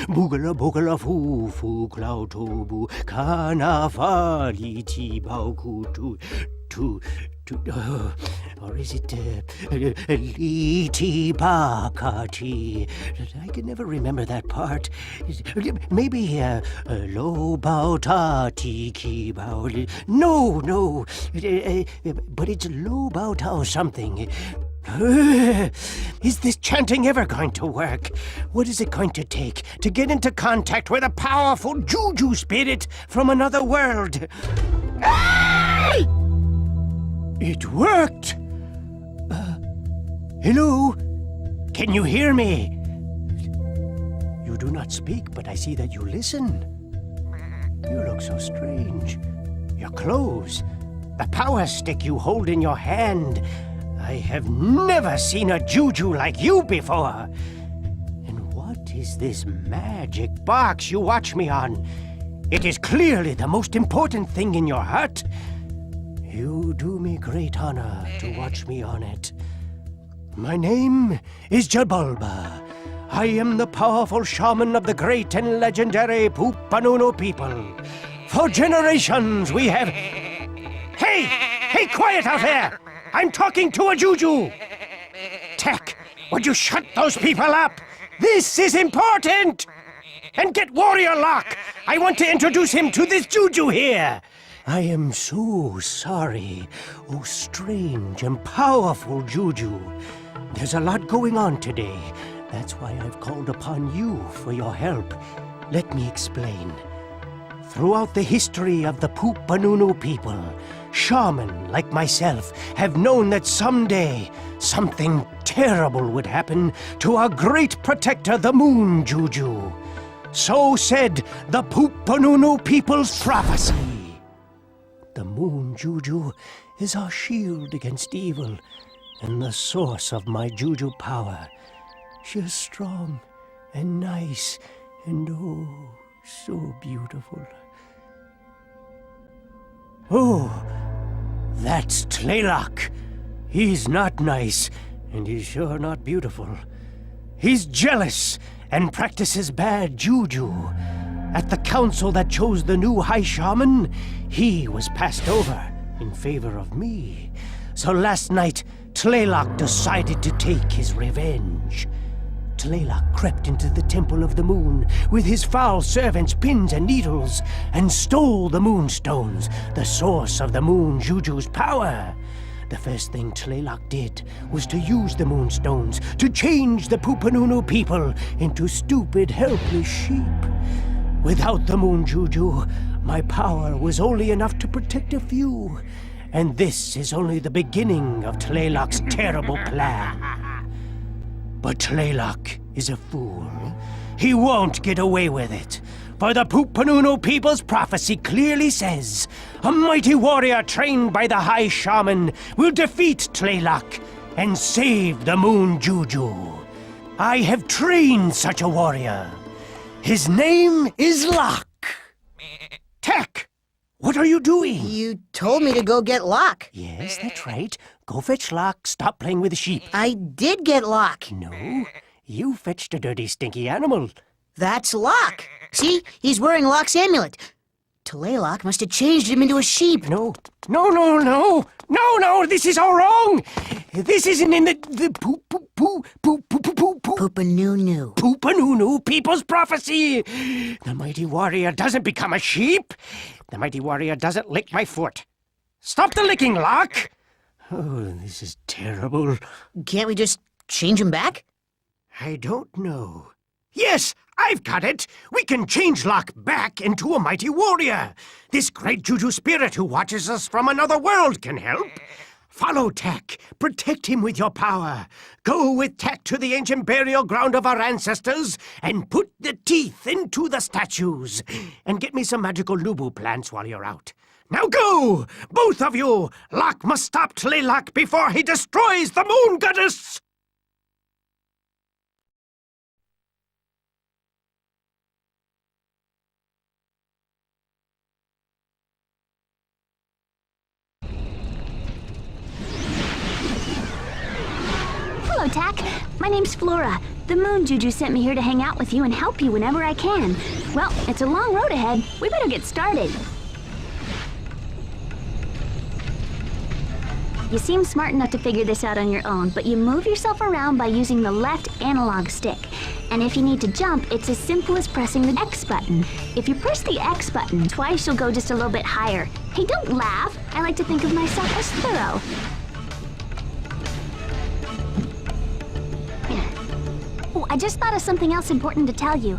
Boogala boogala foo foo cloud tobu kana fali ti bauku to or is it Liti Bakati? I can never remember that part. Maybe Lo Bao Ta Ti Ki Bao. No, but it's Lo Bao Tao something. Is this chanting ever going to work? What is it going to take to get into contact with a powerful JuJu spirit from another world? It worked! Hello? Can you hear me? You do not speak, but I see that you listen. You look so strange. Your clothes, the power stick you hold in your hand. I have never seen a JuJu like you before. And what is this magic box you watch me on? It is clearly the most important thing in your hut. You do me great honor to watch me on it. My name is Jabulba. I am the powerful shaman of the great and legendary Poopanunu people. For generations we have... Hey, quiet out there! I'm talking to a JuJu! Tech, would you shut those people up? This is important! And get Warrior Locke! I want to introduce him to this JuJu here! I am so sorry, oh strange and powerful JuJu. There's a lot going on today. That's why I've called upon you for your help. Let me explain. Throughout the history of the Poopanunu people, shaman like myself have known that someday something terrible would happen to our great protector, the Moon JuJu. So said the Poopanunu people's prophecy. The Moon JuJu is our shield against evil and the source of my JuJu power. She is strong and nice and oh, so beautiful. Oh, that's Tlaylock. He's not nice and he's sure not beautiful. He's jealous and practices bad JuJu. At the council that chose the new High Shaman, he was passed over in favor of me. So last night, Tlaylock decided to take his revenge. Tlaylock crept into the Temple of the Moon with his foul servants, pins and needles, and stole the Moonstones, the source of the Moon JuJu's power. The first thing Tlaylock did was to use the Moonstones to change the Poopanunu people into stupid, helpless sheep. Without the Moon JuJu, my power was only enough to protect a few. And this is only the beginning of Tlaylock's terrible plan. But Tlaylock is a fool. He won't get away with it. For the Poopanunu people's prophecy clearly says, a mighty warrior trained by the High Shaman will defeat Tlaylock and save the Moon JuJu. I have trained such a warrior. His name is Locke. Tech, what are you doing? You told me to go get Locke. Yes, that's right. Go fetch Locke. Stop playing with the sheep. I did get Locke. No, you fetched a dirty, stinky animal. That's Locke. See, he's wearing Locke's amulet. Tlaylock must have changed him into a sheep. No, this is all wrong. This isn't in the Poopanunu people's prophecy. The mighty warrior doesn't become a sheep. The mighty warrior doesn't lick my foot. Stop the licking, Locke. Oh, this is terrible. Can't we just change him back? I don't know. Yes, I've got it! We can change Locke back into a mighty warrior! This great JuJu spirit who watches us from another world can help! Follow Tech. Protect him with your power. Go with Tech to the ancient burial ground of our ancestors and put the teeth into the statues. And get me some magical Nubu plants while you're out. Now go! Both of you! Locke must stop Tlaylock before he destroys the Moon Goddess! Hello, Tack. My name's Flora. The moon JuJu sent me here to hang out with you and help you whenever I can. Well, it's a long road ahead. We better get started. You seem smart enough to figure this out on your own, but you move yourself around by using the left analog stick. And if you need to jump, it's as simple as pressing the X button. If you press the X button twice, you'll go just a little bit higher. Hey, don't laugh. I like to think of myself as thorough. Oh, I just thought of something else important to tell you.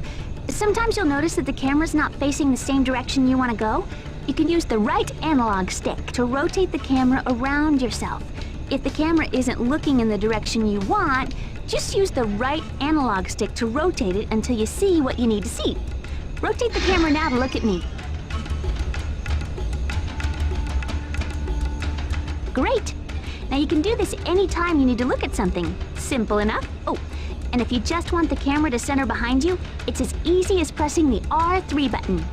Sometimes you'll notice that the camera's not facing the same direction you want to go. You can use the right analog stick to rotate the camera around yourself. If the camera isn't looking in the direction you want, just use the right analog stick to rotate it until you see what you need to see. Rotate the camera now to look at me. Great! Now you can do this anytime you need to look at something. Simple enough. Oh, and if you just want the camera to center behind you, it's as easy as pressing the R3 button.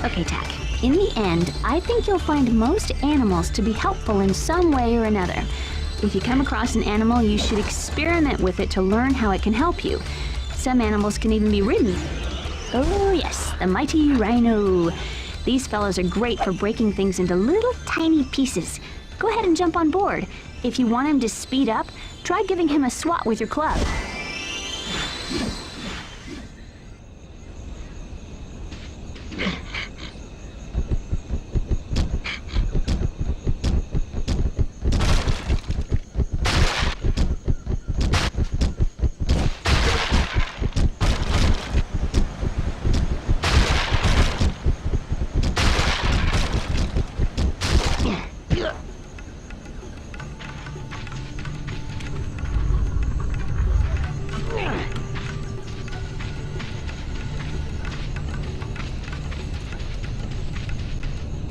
Okay, Tak. In the end, I think you'll find most animals to be helpful in some way or another. If you come across an animal, you should experiment with it to learn how it can help you. Some animals can even be ridden. Oh yes, the mighty rhino. These fellows are great for breaking things into little tiny pieces. Go ahead and jump on board. If you want him to speed up, try giving him a swat with your club.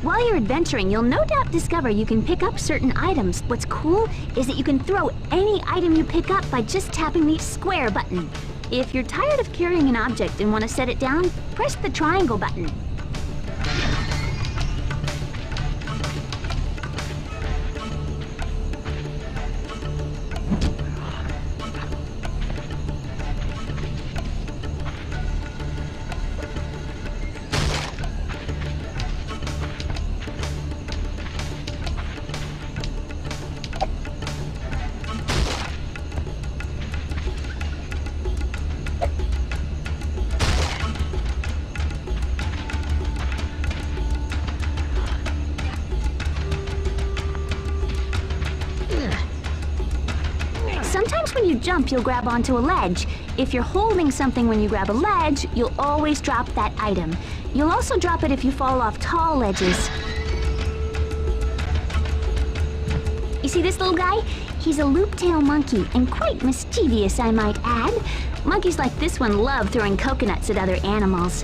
While you're adventuring, you'll no doubt discover you can pick up certain items. What's cool is that you can throw any item you pick up by just tapping the square button. If you're tired of carrying an object and want to set it down, press the triangle button. Sometimes when you jump, you'll grab onto a ledge. If you're holding something when you grab a ledge, you'll always drop that item. You'll also drop it if you fall off tall ledges. You see this little guy? He's a loop-tail monkey, and quite mischievous, I might add. Monkeys like this one love throwing coconuts at other animals.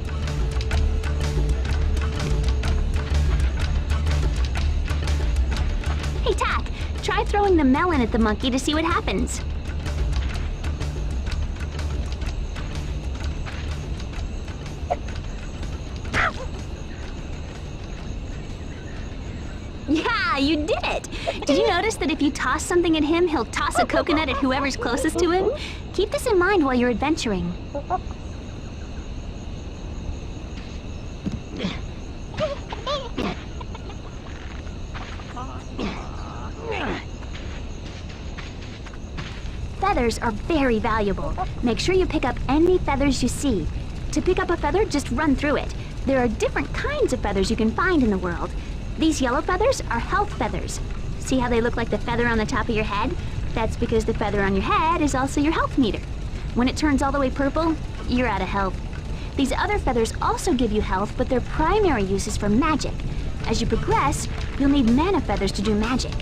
Hey, Tak, try throwing the melon at the monkey to see what happens. Yeah, you did it! Did you notice that if you toss something at him, he'll toss a coconut at whoever's closest to him? Keep this in mind while you're adventuring. Feathers are very valuable. Make sure you pick up any feathers you see. To pick up a feather, just run through it. There are different kinds of feathers you can find in the world. These yellow feathers are health feathers. See how they look like the feather on the top of your head? That's because the feather on your head is also your health meter. When it turns all the way purple, you're out of health. These other feathers also give you health, but their primary use is for magic. As you progress, you'll need mana feathers to do magic.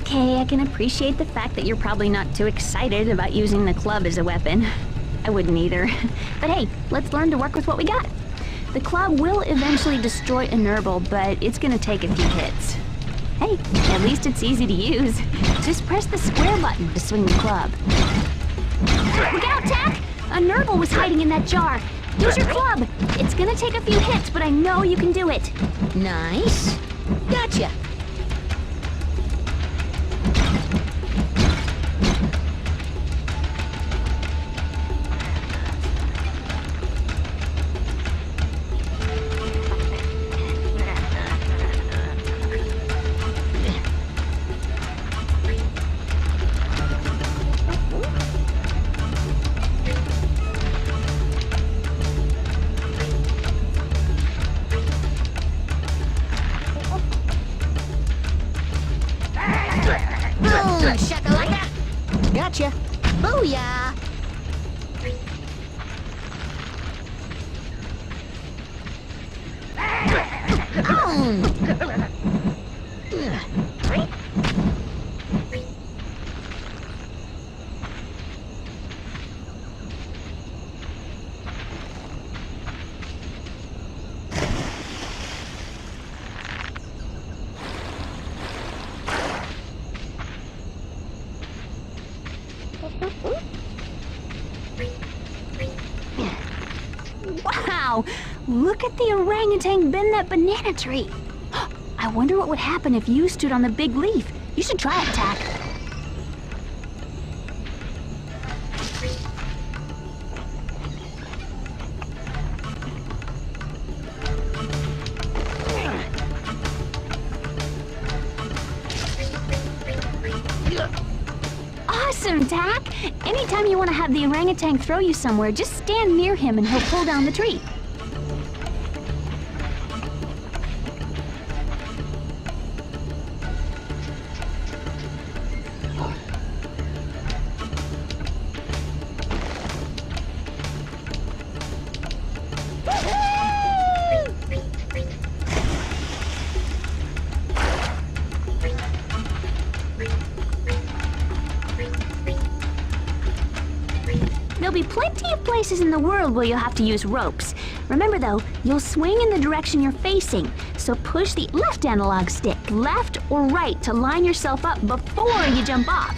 Okay, I can appreciate the fact that you're probably not too excited about using the club as a weapon. I wouldn't either. But hey, let's learn to work with what we got. The club will eventually destroy a Nurble, but it's gonna take a few hits. Hey, at least it's easy to use. Just press the square button to swing the club. Look out, Tack! A Nurble was hiding in that jar. Use your club. It's gonna take a few hits, but I know you can do it. Nice. Gotcha. Boom, shakalaka. Gotcha. Booyah. Wow! Look at the orangutan bend that banana tree. I wonder what would happen if you stood on the big leaf. You should try it, Tack. Awesome, Tack! Anytime you want to have the orangutan throw you somewhere, just stand near him and he'll pull down the tree. There'll be plenty of places in the world where you'll have to use ropes. Remember though, you'll swing in the direction you're facing, so push the left analog stick, left or right, to line yourself up before you jump off.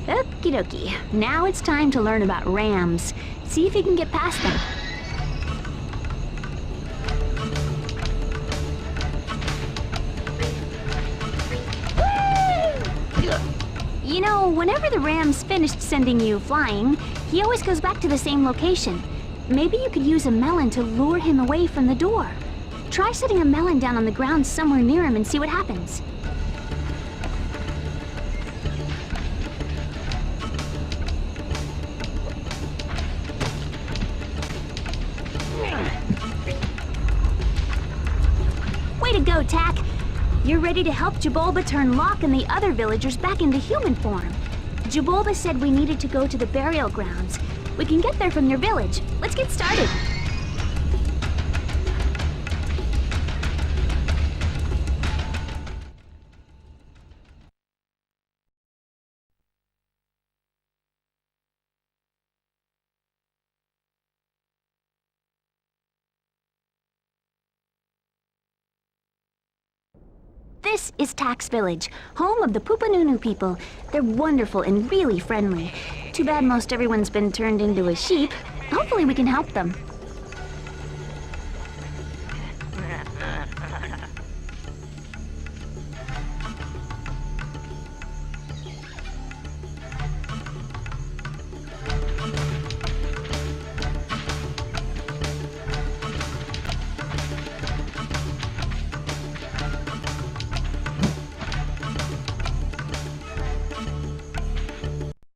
Okie dokie. Now it's time to learn about rams. See if you can get past them. You know, whenever the ram's finished sending you flying, he always goes back to the same location. Maybe you could use a melon to lure him away from the door. Try setting a melon down on the ground somewhere near him and see what happens. Way to go, Tack! You're ready to help Jubulba turn Locke and the other villagers back into human form. Jubulba said we needed to go to the burial grounds. We can get there from your village. Let's get started. This is Tax Village, home of the Pupanunu people. They're wonderful and really friendly. Too bad most everyone's been turned into a sheep. Hopefully we can help them.